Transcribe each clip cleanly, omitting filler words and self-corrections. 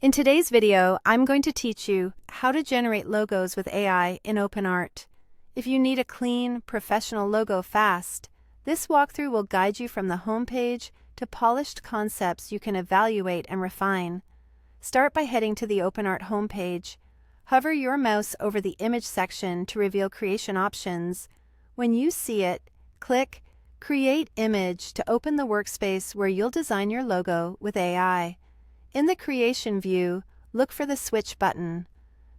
In today's video, I'm going to teach you how to generate logos with AI in OpenArt. If you need a clean, professional logo fast, this walkthrough will guide you from the homepage to polished concepts you can evaluate and refine. Start by heading to the OpenArt homepage. Hover your mouse over the image section to reveal creation options. When you see it, click Create Image to open the workspace where you'll design your logo with AI. In the Creation view, look for the Switch button.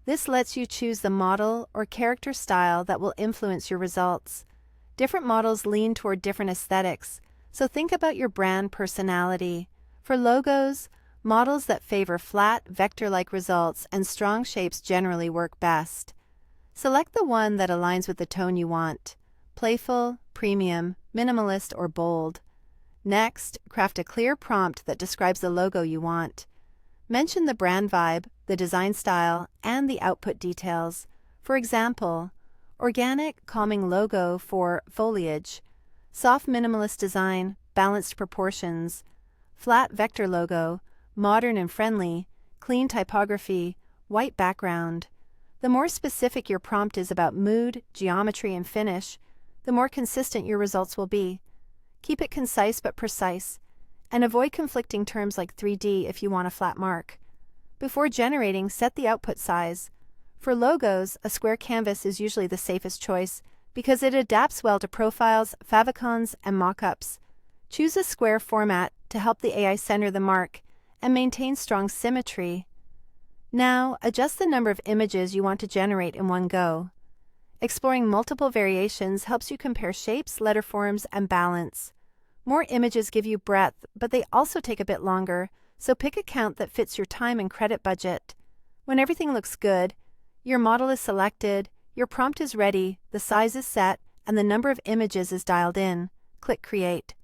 This lets you choose the model or character style that will influence your results. Different models lean toward different aesthetics, so think about your brand personality. For logos, models that favor flat, vector-like results and strong shapes generally work best. Select the one that aligns with the tone you want: playful, premium, minimalist, or bold. Next, craft a clear prompt that describes the logo you want. Mention the brand vibe, the design style, and the output details. For example, organic, calming logo for foliage, soft minimalist design, balanced proportions, flat vector logo, modern and friendly, clean typography, white background. The more specific your prompt is about mood, geometry, and finish, the more consistent your results will be. Keep it concise but precise, and avoid conflicting terms like 3D if you want a flat mark. Before generating, set the output size. For logos, a square canvas is usually the safest choice because it adapts well to profiles, favicons, and mockups. Choose a square format to help the AI center the mark and maintain strong symmetry. Now, adjust the number of images you want to generate in one go. Exploring multiple variations helps you compare shapes, letter forms, and balance. More images give you breadth, but they also take a bit longer, so pick a count that fits your time and credit budget. When everything looks good, your model is selected, your prompt is ready, the size is set, and the number of images is dialed in, click Create.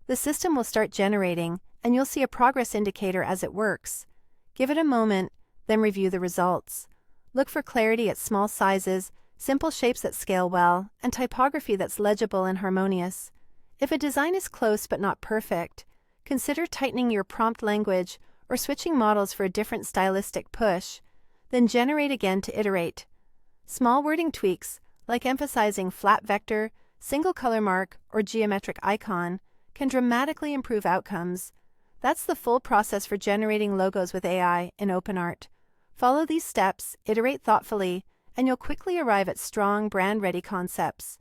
The system will start generating, and you'll see a progress indicator as it works. Give it a moment, then review the results. Look for clarity at small sizes, simple shapes that scale well, and typography that's legible and harmonious. If a design is close but not perfect, consider tightening your prompt language or switching models for a different stylistic push. Then generate again to iterate. Small wording tweaks, like emphasizing flat vector, single color mark, or geometric icon, can dramatically improve outcomes. That's the full process for generating logos with AI in OpenArt. Follow these steps, iterate thoughtfully, and you'll quickly arrive at strong, brand-ready concepts.